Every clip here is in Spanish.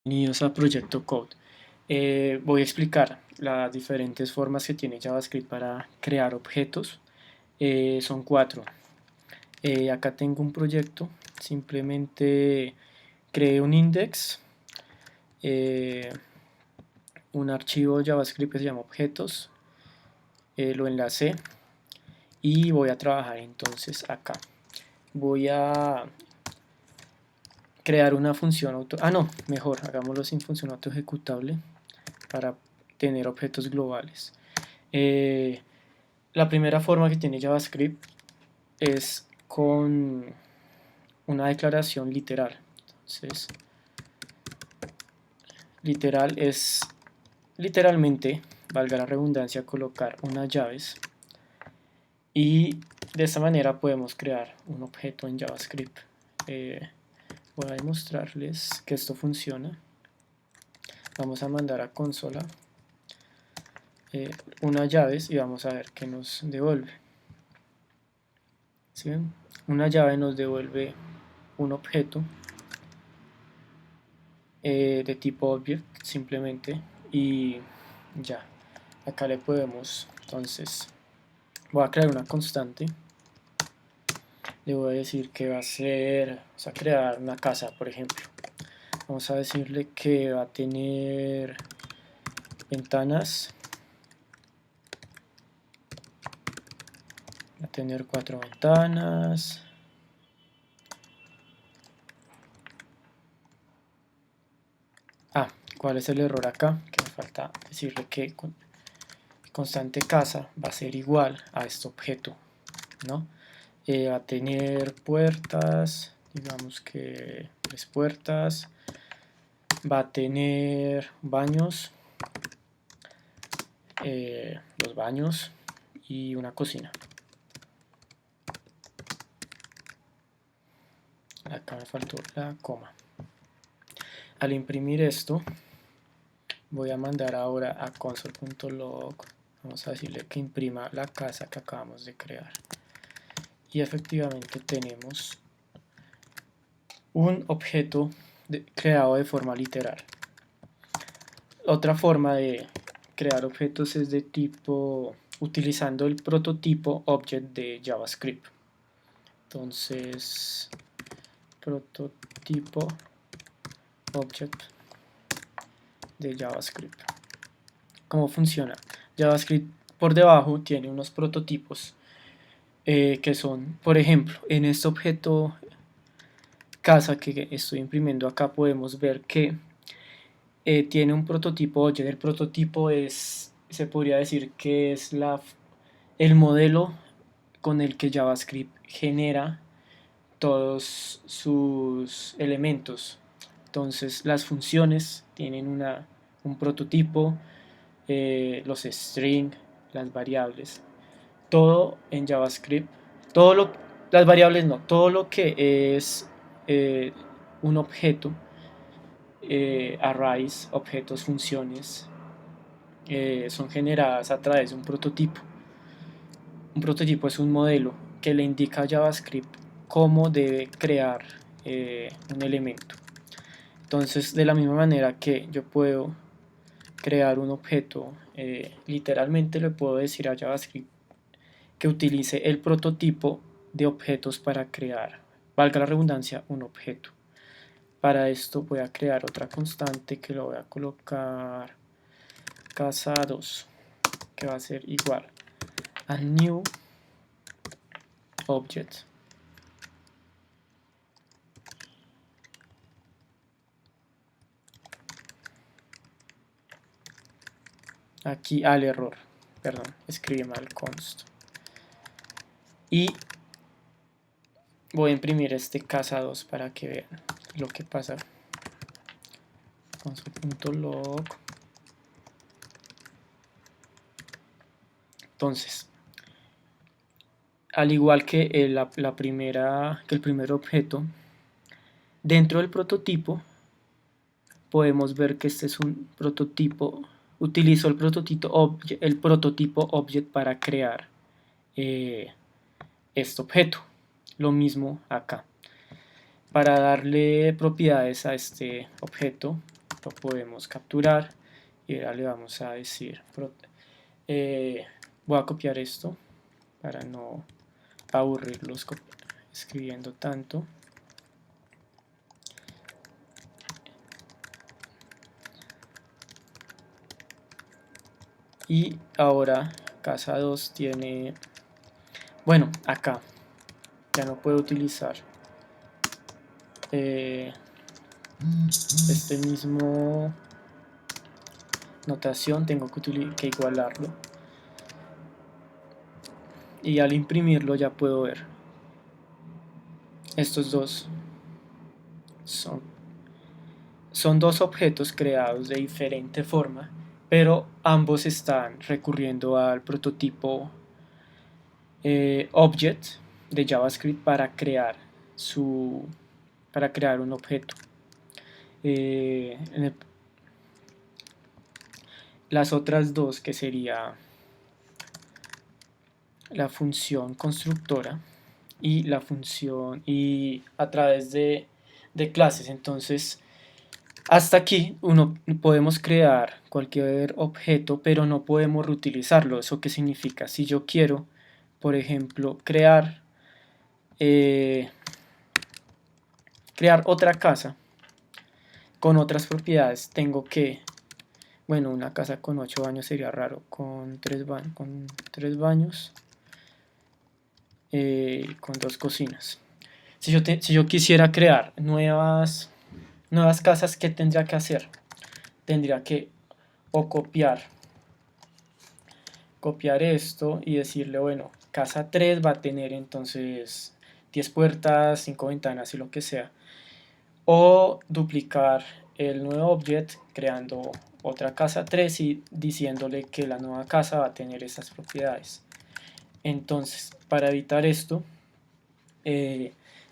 Bienvenidos a Proyecto Code. Voy a explicar las diferentes formas que tiene JavaScript para crear objetos. Son cuatro. Acá tengo un proyecto. Simplemente creé un index, eh, un archivo JavaScript que se llama objetos. Lo enlacé y voy a trabajar entonces acá. Voy a crear una función mejor, hagámoslo sin función auto ejecutable para tener objetos globales. La primera forma que tiene JavaScript es con una declaración literal. Entonces, literal es literalmente, valga la redundancia, colocar unas llaves y de esta manera podemos crear un objeto en JavaScript. Voy a demostrarles que esto funciona. Vamos a mandar a consola unas llaves y vamos a ver qué nos devuelve. ¿Sí ven? Una llave nos devuelve un objeto de tipo object simplemente y ya. Acá le podemos, entonces voy a crear una constante. Le voy a decir que va a ser, vamos a crear una casa, por ejemplo. Vamos a decirle que va a tener ventanas, va a tener 4 ventanas. ¿Cuál es el error acá? Que me falta decirle que constante casa va a ser igual a este objeto, ¿no? Va a tener puertas, digamos que 3 puertas, va a tener baños, los baños y una cocina. Acá me faltó la coma. Al imprimir esto, voy a mandar ahora a console.log, vamos a decirle que imprima la casa que acabamos de crear. Y efectivamente tenemos un objeto creado de forma literal. Otra forma de crear objetos es de tipo utilizando el prototipo object de JavaScript. Entonces, prototipo object de JavaScript. ¿Cómo funciona? JavaScript por debajo tiene unos prototipos que son, por ejemplo, en este objeto casa que estoy imprimiendo acá podemos ver que tiene un prototipo object. El prototipo se podría decir que es el modelo con el que JavaScript genera todos sus elementos. Entonces las funciones tienen un prototipo, los strings, las variables, todo en JavaScript, las variables no, todo lo que es un objeto, arrays, objetos, funciones, son generadas a través de un prototipo. Un prototipo es un modelo que le indica a JavaScript cómo debe crear un elemento. Entonces, de la misma manera que yo puedo crear un objeto, literalmente le puedo decir a JavaScript que utilice el prototipo de objetos para crear, valga la redundancia, un objeto. Para esto voy a crear otra constante que lo voy a colocar casa 2, que va a ser igual a new object. Aquí al error, perdón, escribí mal const. Y voy a imprimir este casa 2 para que vean lo que pasa. Console.log. Entonces, al igual que el primer objeto, dentro del prototipo podemos ver que este es un prototipo. Utilizo el prototipo object para crear este objeto. Lo mismo acá. Para darle propiedades a este objeto, lo podemos capturar y ahora le vamos a decir, voy a copiar esto para no aburrirlos escribiendo tanto. Y ahora casa 2 tiene, bueno, acá ya no puedo utilizar este mismo notación, tengo que igualarlo. Y al imprimirlo ya puedo ver estos dos son dos objetos creados de diferente forma, pero ambos están recurriendo al prototipo object de JavaScript para crear un objeto. Las otras dos, que sería la función constructora y la función y a través de clases. Entonces hasta aquí podemos crear cualquier objeto, pero no podemos reutilizarlo. ¿Eso qué significa? Si yo quiero, por ejemplo, crear otra casa con otras propiedades, tengo que, bueno, una casa con 8 baños sería raro, con 3 baños, con 2 cocinas. Si yo quisiera crear nuevas casas, ¿qué tendría que hacer? Tendría que o copiar esto y decirle, bueno, casa 3 va a tener entonces 10 puertas, 5 ventanas y lo que sea. O duplicar el nuevo object creando otra casa 3 y diciéndole que la nueva casa va a tener esas propiedades. Entonces, para evitar esto,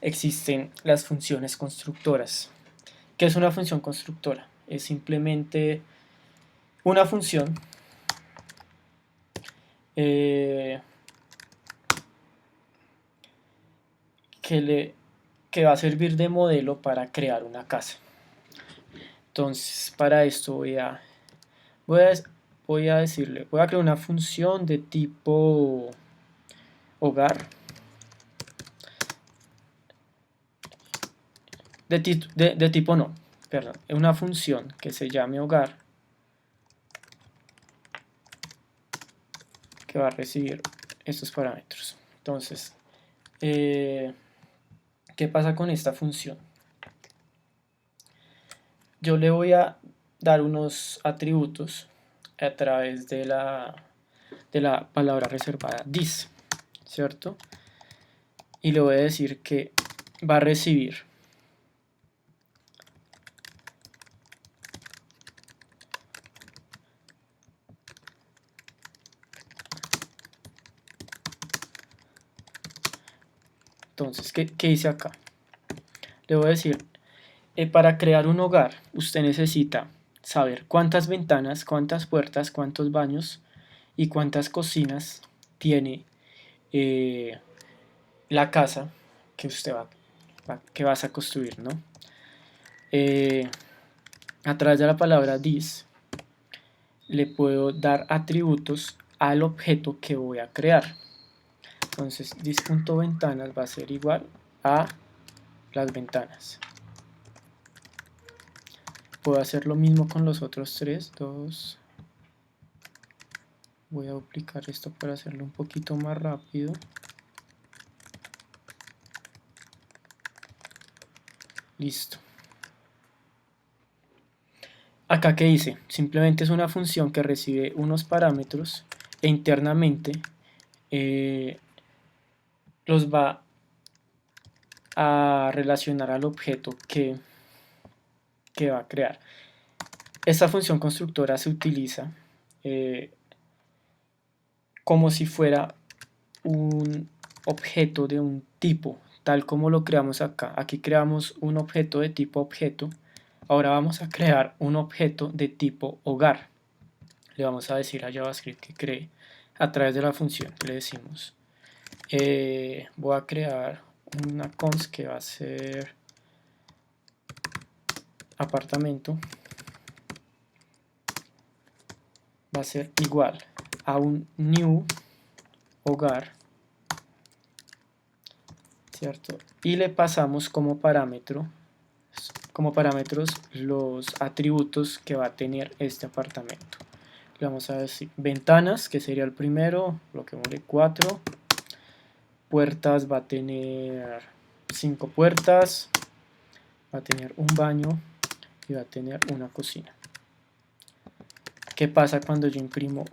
existen las funciones constructoras. ¿Qué es una función constructora? Es simplemente una función que va a servir de modelo para crear una casa. Entonces, para esto voy a decirle, voy a crear una función de tipo hogar, de tipo no, perdón, una función que se llame hogar, que va a recibir estos parámetros. Entonces, ¿qué pasa con esta función? Yo le voy a dar unos atributos a través de la palabra reservada this, ¿cierto? Y le voy a decir que va a recibir entonces, ¿qué hice acá? Le voy a decir, para crear un hogar, usted necesita saber cuántas ventanas, cuántas puertas, cuántos baños y cuántas cocinas tiene la casa que usted que vas a construir, ¿no? A través de la palabra this le puedo dar atributos al objeto que voy a crear. Entonces this.ventanas va a ser igual a las ventanas. Puedo hacer lo mismo con los otros tres. Voy a duplicar esto para hacerlo un poquito más rápido. Listo. Acá, ¿qué hice? Simplemente es una función que recibe unos parámetros e internamente los va a relacionar al objeto que va a crear. Esta función constructora se utiliza como si fuera un objeto de un tipo, tal como lo creamos acá. Aquí creamos un objeto de tipo objeto. Ahora vamos a crear un objeto de tipo hogar. Le vamos a decir a JavaScript que cree a través de la función. Le decimos, voy a crear una const que va a ser apartamento va a ser igual a un new hogar, ¿cierto? Y le pasamos como parámetros los atributos que va a tener este apartamento. Le vamos a decir ventanas, que sería el primero, bloqueémosle 4. Puertas, va a tener 5 puertas, va a tener un baño y va a tener una cocina. ¿Qué pasa cuando yo imprimo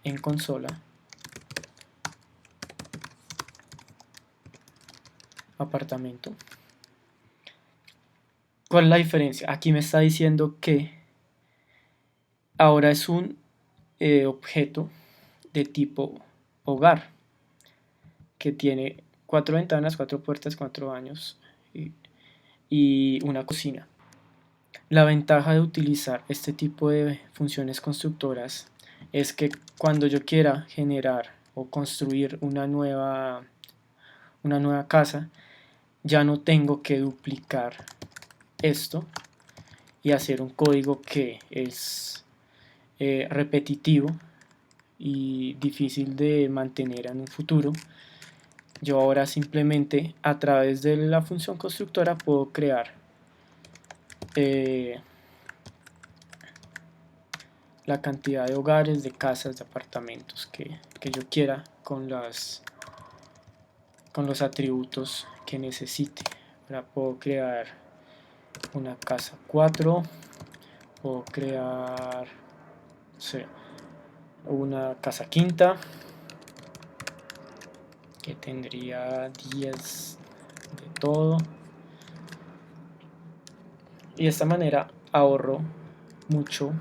en consola? Apartamento. ¿Cuál es la diferencia? Aquí me está diciendo que ahora es un objeto de tipo hogar, que tiene 4 ventanas, 4 puertas, 4 baños y una cocina. La ventaja de utilizar este tipo de funciones constructoras es que cuando yo quiera generar o construir una nueva casa, ya no tengo que duplicar esto y hacer un código que es repetitivo y difícil de mantener en un futuro. Yo ahora simplemente a través de la función constructora puedo crear la cantidad de hogares, de casas, de apartamentos que yo quiera con los atributos que necesite. Ahora puedo crear una casa 4, puedo crear, no sé, una casa quinta que tendría 10 de todo, y de esta manera ahorro mucho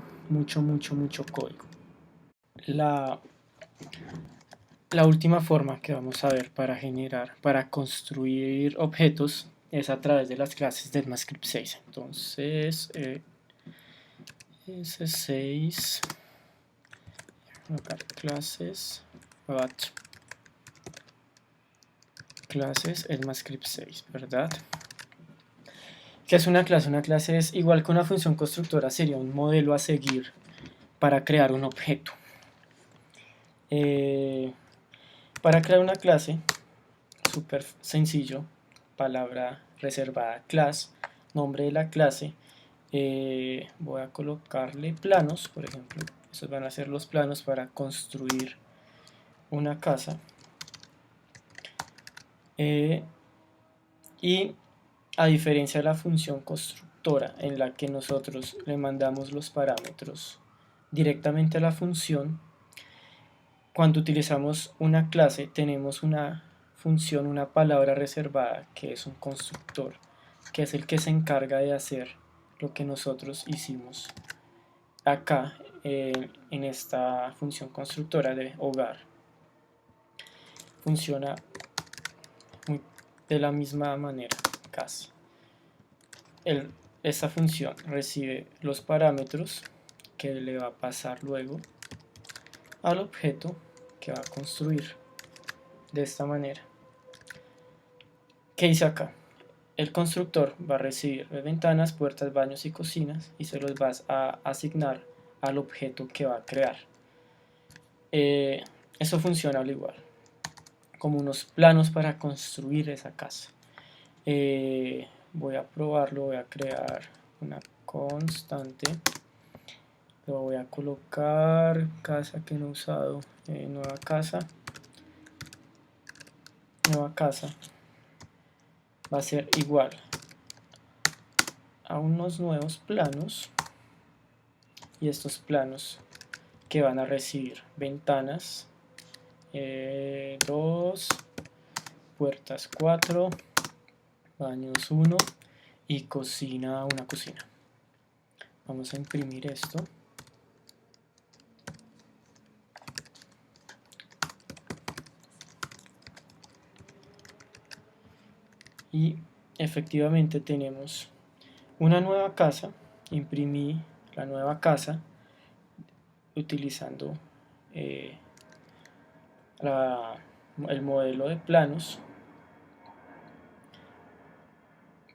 código. La última forma que vamos a ver para construir objetos es a través de las clases de ECMAScript 6. Entonces, S6, clases, clases ECMAScript 6, ¿verdad? ¿Qué es una clase? Una clase es igual que una función constructora, sería un modelo a seguir para crear un objeto. Para crear una clase, súper sencillo, palabra reservada class, nombre de la clase, voy a colocarle planos, por ejemplo. Estos van a ser los planos para construir una casa. Y a diferencia de la función constructora en la que nosotros le mandamos los parámetros directamente a la función, cuando utilizamos una clase tenemos una función, una palabra reservada que es un constructor, que es el que se encarga de hacer lo que nosotros hicimos acá en esta función constructora de hogar. Funciona de la misma manera, casi. Esta función recibe los parámetros que le va a pasar luego al objeto que va a construir de esta manera. ¿Qué hice acá? El constructor va a recibir ventanas, puertas, baños y cocinas y se los vas a asignar al objeto que va a crear. Eso funciona al igual, como unos planos para construir esa casa. Voy a probarlo, voy a crear una constante, lo voy a colocar casa que no he usado, nueva casa, va a ser igual a unos nuevos planos, y estos planos que van a recibir ventanas 2, puertas 4, baños 1 y cocina, una cocina. Vamos a imprimir esto. Y efectivamente tenemos una nueva casa. Imprimí la nueva casa utilizando el modelo de planos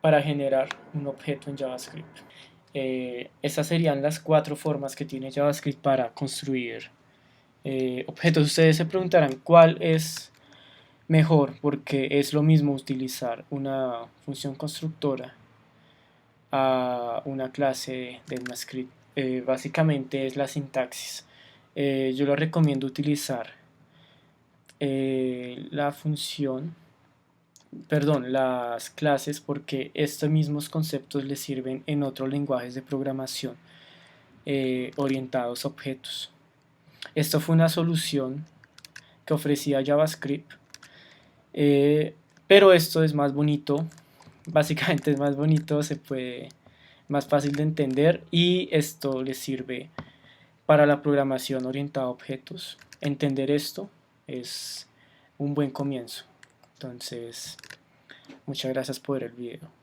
para generar un objeto en JavaScript. Estas serían las 4 formas que tiene JavaScript para construir objetos. Ustedes se preguntarán cuál es mejor, porque es lo mismo utilizar una función constructora a una clase de un script. Básicamente es la sintaxis. Yo lo recomiendo utilizar la función, perdón, las clases, porque estos mismos conceptos les sirven en otros lenguajes de programación orientados a objetos. Esto fue una solución que ofrecía JavaScript, pero esto es más bonito, básicamente es más bonito, se puede, más fácil de entender, y esto les sirve para la programación orientada a objetos. Entender esto es un buen comienzo. Entonces, muchas gracias por ver el video.